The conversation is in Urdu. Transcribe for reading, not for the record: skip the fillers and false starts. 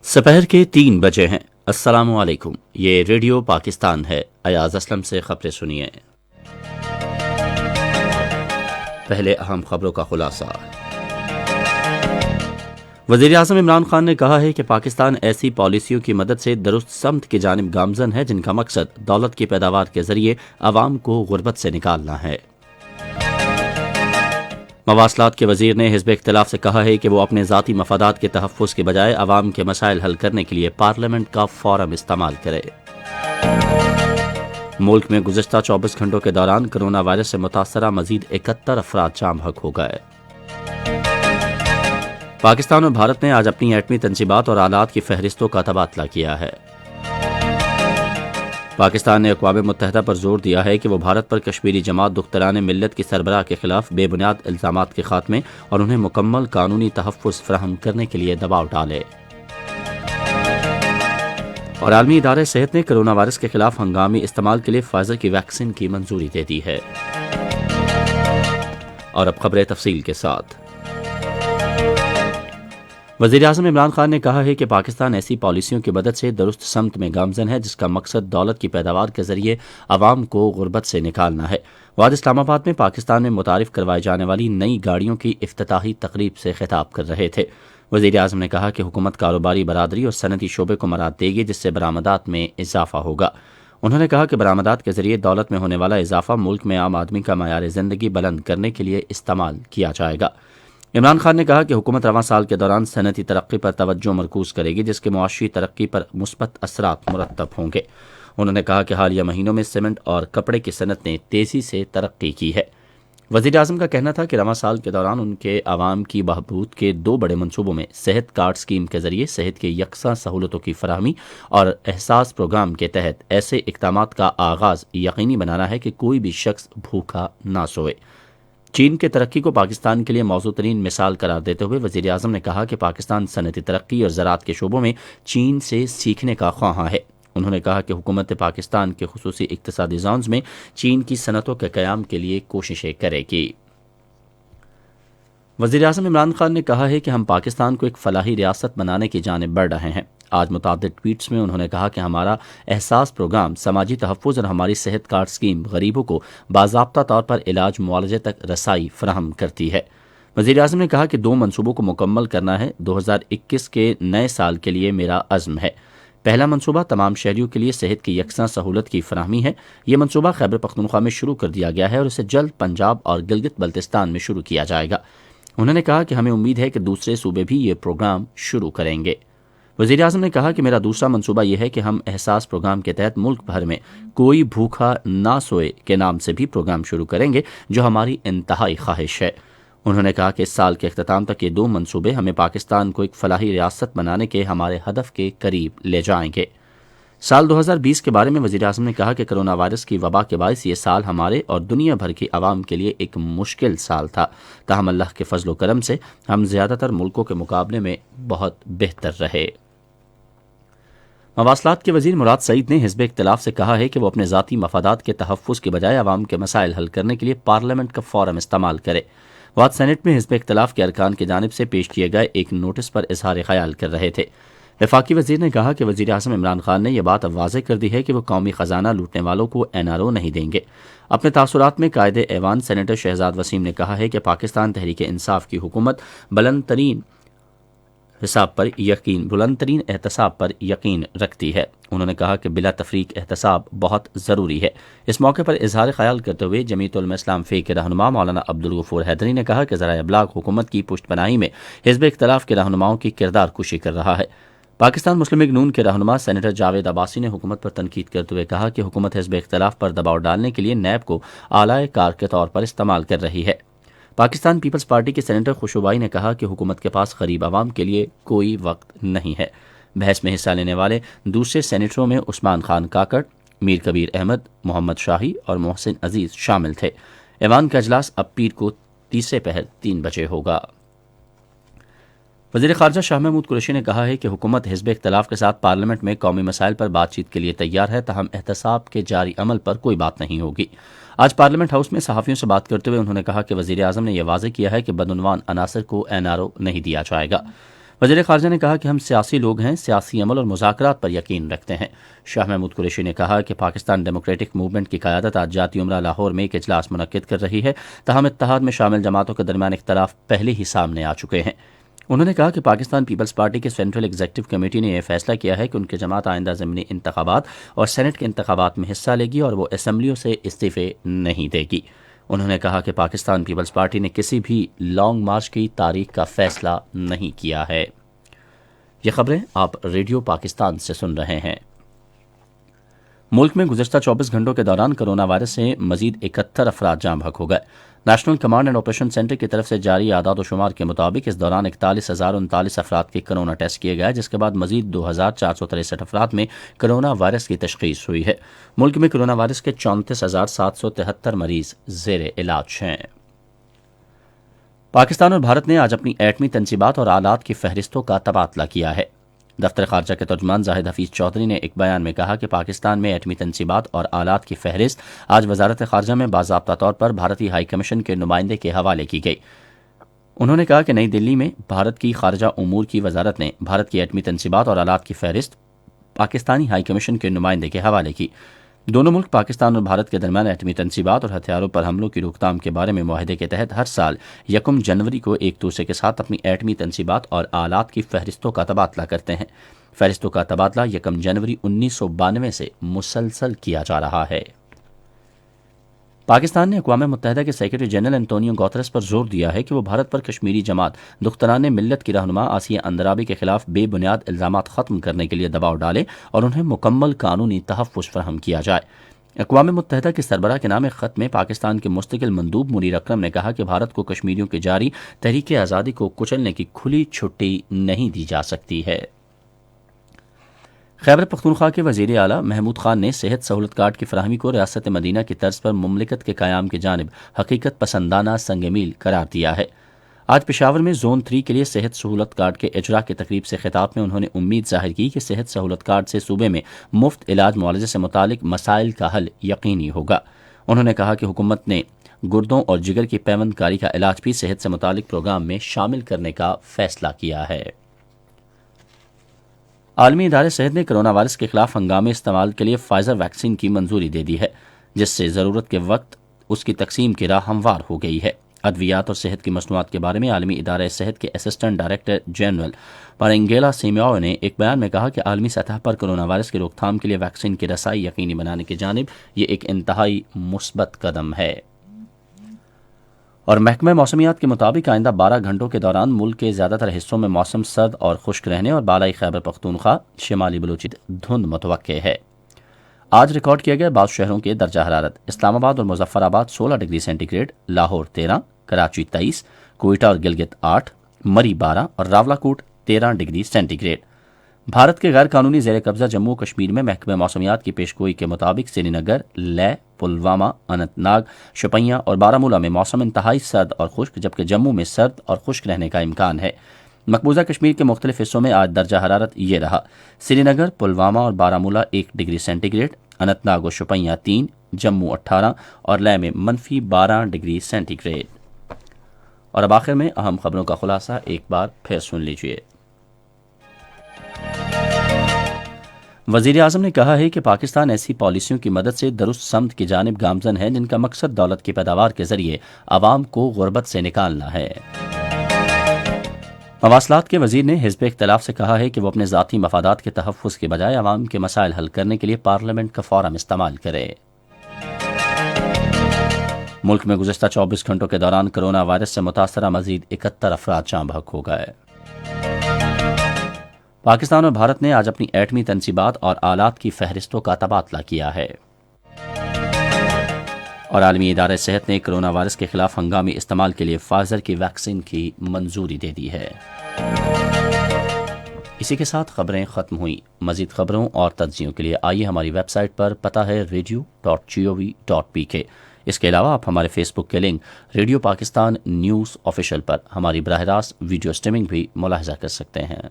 سپہر کے 3 بجے ہیں۔ السلام علیکم، یہ ریڈیو پاکستان ہے۔ ایاز اسلم سے خبریں سنیے۔ پہلے اہم خبروں کا خلاصہ۔ وزیر اعظم عمران خان نے کہا ہے کہ پاکستان ایسی پالیسیوں کی مدد سے درست سمت کی جانب گامزن ہے جن کا مقصد دولت کی پیداوار کے ذریعے عوام کو غربت سے نکالنا ہے۔ مواصلات کے وزیر نے حزب اختلاف سے کہا ہے کہ وہ اپنے ذاتی مفادات کے تحفظ کے بجائے عوام کے مسائل حل کرنے کے لیے پارلیمنٹ کا فورم استعمال کرے۔ ملک میں گزشتہ 24 گھنٹوں کے دوران کرونا وائرس سے متاثرہ مزید 71 افراد جام حق ہو گئے۔ پاکستان اور بھارت نے آج اپنی ایٹمی تنصیبات اور آلات کی فہرستوں کا تبادلہ کیا ہے۔ پاکستان نے اقوام متحدہ پر زور دیا ہے کہ وہ بھارت پر کشمیری جماعت دختران ملت کی سربراہ کے خلاف بے بنیاد الزامات کے خاتمے اور انہیں مکمل قانونی تحفظ فراہم کرنے کے لیے دباؤ ڈالے۔ اور عالمی ادارہ صحت نے کرونا وائرس کے خلاف ہنگامی استعمال کے لیے فائزر کی ویکسین کی منظوری دے دی ہے۔ اور اب خبریں تفصیل کے ساتھ۔ وزیر اعظم عمران خان نے کہا ہے کہ پاکستان ایسی پالیسیوں کی مدد سے درست سمت میں گامزن ہے جس کا مقصد دولت کی پیداوار کے ذریعے عوام کو غربت سے نکالنا ہے۔ وہ آج اسلام آباد میں پاکستان میں متعارف کروائی جانے والی نئی گاڑیوں کی افتتاحی تقریب سے خطاب کر رہے تھے۔ وزیر اعظم نے کہا کہ حکومت کاروباری برادری اور صنعتی شعبے کو مدد دے گی جس سے برآمدات میں اضافہ ہوگا۔ انہوں نے کہا کہ برآمدات کے ذریعے دولت میں ہونے والا اضافہ ملک میں عام آدمی کا معیار زندگی بلند کرنے کے لیے استعمال کیا جائے گا۔ عمران خان نے کہا کہ حکومت رواں سال کے دوران صنعتی ترقی پر توجہ مرکوز کرے گی جس کے معاشی ترقی پر مثبت اثرات مرتب ہوں گے۔ انہوں نے کہا کہ حالیہ مہینوں میں سیمنٹ اور کپڑے کی صنعت نے تیزی سے ترقی کی ہے۔ وزیر اعظم کا کہنا تھا کہ رواں سال کے دوران ان کے عوام کی بہبود کے 2 بڑے منصوبوں میں صحت کارڈ اسکیم کے ذریعے صحت کے یکساں سہولتوں کی فراہمی اور احساس پروگرام کے تحت ایسے اقدامات کا آغاز یقینی بنانا ہے کہ کوئی بھی شخص بھوکا نہ سوئے۔ چین کے ترقی کو پاکستان کے لیے موزوں ترین مثال قرار دیتے ہوئے وزیر اعظم نے کہا کہ پاکستان صنعتی ترقی اور زراعت کے شعبوں میں چین سے سیکھنے کا خواہاں ہے۔ انہوں نے کہا کہ حکومت پاکستان کے خصوصی اقتصادی زونز میں چین کی صنعتوں کے قیام کے لیے کوششیں کرے گی۔ وزیر اعظم عمران خان نے کہا ہے کہ ہم پاکستان کو ایک فلاحی ریاست بنانے کی جانب بڑھ رہے ہیں۔ آج متعدد ٹویٹس میں انہوں نے کہا کہ ہمارا احساس پروگرام، سماجی تحفظ اور ہماری صحت کارڈ اسکیم غریبوں کو باضابطہ طور پر علاج معالجے تک رسائی فراہم کرتی ہے۔ وزیر اعظم نے کہا کہ 2 منصوبوں کو مکمل کرنا ہے۔ 2021 کے نئے سال کے لیے میرا عزم ہے۔ پہلا منصوبہ تمام شہریوں کے لیے صحت کی یکساں سہولت کی فراہمی ہے۔ یہ منصوبہ خیبر پختونخوا میں شروع کر دیا گیا ہے اور اسے جلد پنجاب اور گلگت بلتستان میں شروع کیا جائے گا۔ انہوں نے کہا کہ ہمیں امید ہے کہ دوسرے صوبے بھی یہ پروگرام شروع کریں گے۔ وزیر اعظم نے کہا کہ میرا دوسرا منصوبہ یہ ہے کہ ہم احساس پروگرام کے تحت ملک بھر میں کوئی بھوکا نہ سوئے کے نام سے بھی پروگرام شروع کریں گے جو ہماری انتہائی خواہش ہے۔ انہوں نے کہا کہ اس سال کے اختتام تک یہ 2 منصوبے ہمیں پاکستان کو ایک فلاحی ریاست بنانے کے ہمارے ہدف کے قریب لے جائیں گے۔ سال 2020 کے بارے میں وزیر اعظم نے کہا کہ کرونا وائرس کی وبا کے باعث یہ سال ہمارے اور دنیا بھر کی عوام کے لیے ایک مشکل سال تھا، تاہم اللہ کے فضل و کرم سے ہم زیادہ تر ملکوں کے مقابلے میں بہت بہتر رہے۔ مواصلات کے وزیر مراد سعید نے حزب اختلاف سے کہا ہے کہ وہ اپنے ذاتی مفادات کے تحفظ کے بجائے عوام کے مسائل حل کرنے کے لیے پارلیمنٹ کا فورم استعمال کرے۔ وہ آج سینٹ میں حزب اختلاف کے ارکان کی جانب سے پیش کیے گئے ایک نوٹس پر اظہار خیال کر رہے تھے۔ وفاقی وزیر نے کہا کہ وزیر اعظم عمران خان نے یہ بات اب واضح کر دی ہے کہ وہ قومی خزانہ لوٹنے والوں کو NRO نہیں دیں گے۔ اپنے تاثرات میں قائد ایوان سینیٹر شہزاد وسیم نے کہا ہے کہ پاکستان تحریک انصاف کی حکومت بلند ترین احتساب پر یقین رکھتی ہے۔ انہوں نے کہا کہ بلا تفریق احتساب بہت ضروری ہے۔ اس موقع پر اظہار خیال کرتے ہوئے جمعیت علماء اسلام فی کے رہنما مولانا عبدالغفور حیدری نے کہا کہ ذرائع ابلاغ حکومت کی پشت پناہی میں حزب اختلاف کے رہنماؤں کی کردار کشی کر رہا ہے۔ پاکستان مسلم لیگ نون کے رہنما سینیٹر جاوید عباسی نے حکومت پر تنقید کرتے ہوئے کہا کہ حکومت حزب اختلاف پر دباؤ ڈالنے کے لیے نیب کو آلائے کار کے طور پر استعمال کر رہی ہے۔ پاکستان پیپلز پارٹی کے سینیٹر خوشبو نے کہا کہ حکومت کے پاس غریب عوام کے لیے کوئی وقت نہیں ہے۔ بحث میں حصہ لینے والے دوسرے سینیٹروں میں عثمان خان کاکڑ، میر کبیر احمد، محمد شاہی اور محسن عزیز شامل تھے۔ ایوان کا اجلاس اب پیر کو تیسرے پہر 3 بجے ہوگا۔ وزیر خارجہ شاہ محمود قریشی نے کہا ہے کہ حکومت حزب اختلاف کے ساتھ پارلیمنٹ میں قومی مسائل پر بات چیت کے لیے تیار ہے، تاہم احتساب کے جاری عمل پر کوئی بات نہیں ہوگی۔ آج پارلیمنٹ ہاؤس میں صحافیوں سے بات کرتے ہوئے انہوں نے کہا کہ وزیر اعظم نے یہ واضح کیا ہے کہ بدعنوان عناصر کو NRO نہیں دیا جائے گا۔ وزیر خارجہ نے کہا کہ ہم سیاسی لوگ ہیں، سیاسی عمل اور مذاکرات پر یقین رکھتے ہیں۔ شاہ محمود قریشی نے کہا کہ پاکستان ڈیموکریٹک موومنٹ کی قیادت آج جاتی امرہ لاہور میں ایک اجلاس منعقد کر رہی ہے، تاہم اتحاد میں شامل جماعتوں کے درمیان اختلاف پہلے ہی سامنے آ چکے ہیں۔ انہوں نے کہا کہ پاکستان پیپلز پارٹی کے سینٹرل ایگزیکٹو کمیٹی نے یہ فیصلہ کیا ہے کہ ان کی جماعت آئندہ ضمنی انتخابات اور سینٹ کے انتخابات میں حصہ لے گی اور وہ اسمبلیوں سے استعفے نہیں دے گی۔ انہوں نے کہا کہ پاکستان پیپلز پارٹی نے کسی بھی لانگ مارچ کی تاریخ کا فیصلہ نہیں کیا ہے۔ یہ خبریں آپ ریڈیو پاکستان سے سن رہے ہیں۔ ملک میں گزشتہ 24 گھنٹوں کے دوران کرونا وائرس سے مزید 71 افراد جاں بحق ہو گئے۔ National command and operation centre کی طرف سے جاری اعداد و شمار کے مطابق اس دوران 41,039 افراد کے کرونا ٹیسٹ کیے گئے، جس کے بعد مزید 2,463 افراد میں کرونا وائرس کی تشخیص ہوئی ہے۔ ملک میں کرونا وائرس کے 34,773 مریض زیر علاج ہیں۔ پاکستان اور بھارت نے آج اپنی ایٹمی تنصیبات اور آلات کی فہرستوں کا تبادلہ کیا ہے۔ دفتر خارجہ کے ترجمان زاہد حفیظ چودھری نے ایک بیان میں کہا کہ پاکستان میں ایٹمی تنصیبات اور آلات کی فہرست آج وزارت خارجہ میں باضابطہ طور پر بھارتی ہائی کمیشن کے نمائندے کے حوالے کی گئی۔ انہوں نے کہا کہ نئی دلی میں بھارت کی خارجہ امور کی وزارت نے بھارت کی ایٹمی تنصیبات اور آلات کی فہرست پاکستانی ہائی کمیشن کے نمائندے کے حوالے کی۔ دونوں ملک پاکستان اور بھارت کے درمیان ایٹمی تنصیبات اور ہتھیاروں پر حملوں کی روک تھام کے بارے میں معاہدے کے تحت ہر سال 1 جنوری کو ایک دوسرے کے ساتھ اپنی ایٹمی تنصیبات اور آلات کی فہرستوں کا تبادلہ کرتے ہیں۔ فہرستوں کا تبادلہ 1 جنوری 1992 سے مسلسل کیا جا رہا ہے۔ پاکستان نے اقوام متحدہ کے سیکرٹری جنرل انطونیو گوترس پر زور دیا ہے کہ وہ بھارت پر کشمیری جماعت دختران ملت کی رہنما آسیہ اندرابی کے خلاف بے بنیاد الزامات ختم کرنے کے لیے دباؤ ڈالے اور انہیں مکمل قانونی تحفظ فراہم کیا جائے۔ اقوام متحدہ کے سربراہ کے نام خط میں پاکستان کے مستقل مندوب منیر اکرم نے کہا کہ بھارت کو کشمیریوں کی جاری تحریک آزادی کو کچلنے کی کھلی چھٹی نہیں دی جا سکتی ہے۔ خیبر پختونخوا کے وزیر اعلیٰ محمود خان نے صحت سہولت کارڈ کی فراہمی کو ریاست مدینہ کی طرز پر مملکت کے قیام کی جانب حقیقت پسندانہ سنگ میل قرار دیا ہے۔ آج پشاور میں زون 3 کے لیے صحت سہولت کارڈ کے اجرا کی تقریب سے خطاب میں انہوں نے امید ظاہر کی کہ صحت سہولت کارڈ سے صوبے میں مفت علاج معالجے سے متعلق مسائل کا حل یقینی ہوگا۔ انہوں نے کہا کہ حکومت نے گردوں اور جگر کی پیوند کاری کا علاج بھی صحت سے متعلق پروگرام میں شامل کرنے کا فیصلہ کیا ہے۔ عالمی ادارے صحت نے کرونا وائرس کے خلاف ہنگامی استعمال کے لیے فائزر ویکسین کی منظوری دے دی ہے، جس سے ضرورت کے وقت اس کی تقسیم کی راہ ہموار ہو گئی ہے۔ ادویات اور صحت کی مصنوعات کے بارے میں عالمی ادارہ صحت کے اسسٹنٹ ڈائریکٹر جنرل پارنگیلا سیمیاو نے ایک بیان میں کہا کہ عالمی سطح پر کرونا وائرس کی روک تھام کے لیے ویکسین کی رسائی یقینی بنانے کی جانب یہ ایک انتہائی مثبت قدم ہے۔ اور محکمہ موسمیات کے مطابق آئندہ 12 گھنٹوں کے دوران ملک کے زیادہ تر حصوں میں موسم سرد اور خشک رہنے اور بالائی خیبر پختونخوا، شمالی بلوچستان دھند متوقع ہے۔ آج ریکارڈ کیے گئے بعض شہروں کے درجہ حرارت: اسلام آباد اور Muzaffarabad 16 degree centigrade, Lahore 13، Karachi 23، Quetta اور گلگت 8، مری 12 اور Rawalakot 13 degree centigrade. Bharat کے غیر قانونی زیر قبضہ جموں کشمیر میں محکمہ موسمیات کی پیشگوئی کے مطابق سری نگر، لیہ، پلوامہ، اننت ناگ، شوپیاں اور بارہمولہ میں موسم انتہائی سرد اور خشک، جبکہ جموں میں سرد اور خشک رہنے کا امکان ہے۔ مقبوضہ کشمیر کے مختلف حصوں میں آج درجہ حرارت یہ رہا: سری نگر، پلوامہ اور Baramulla 1 degree centigrade, Anantnag و شوپیاں 3، جموں 18 اور لیہ میں -12 ڈگری سینٹی گریڈ۔ اور اب آخر میں اہم خبروں کا خلاصہ ایک بار پھر سن لیجیے۔ وزیر اعظم نے کہا ہے کہ پاکستان ایسی پالیسیوں کی مدد سے درست سمت کی جانب گامزن ہے جن کا مقصد دولت کی پیداوار کے ذریعے عوام کو غربت سے نکالنا ہے۔ مواصلات کے وزیر نے حزب اختلاف سے کہا ہے کہ وہ اپنے ذاتی مفادات کے تحفظ کے بجائے عوام کے مسائل حل کرنے کے لیے پارلیمنٹ کا فورم استعمال کرے۔ ملک میں گزشتہ 24 گھنٹوں کے دوران کرونا وائرس سے متاثرہ مزید 71 افراد جاں بحق ہو گئے۔ پاکستان اور بھارت نے آج اپنی ایٹمی تنصیبات اور آلات کی فہرستوں کا تبادلہ کیا ہے۔ اور عالمی ادارہ صحت نے کرونا وائرس کے خلاف ہنگامی استعمال کے لیے فائزر کی ویکسین کی منظوری دے دی ہے۔ اسی کے ساتھ خبریں ختم ہوئیں۔ مزید خبروں اور تجزیوں کے لیے آئیے ہماری ویب سائٹ پر، پتہ ہے radio.gov.pk۔ اس کے علاوہ آپ ہمارے فیس بک کے link radio Pakistan news official پر ہماری براہ راست ویڈیو سٹریمنگ بھی ملاحظہ کر سکتے ہیں۔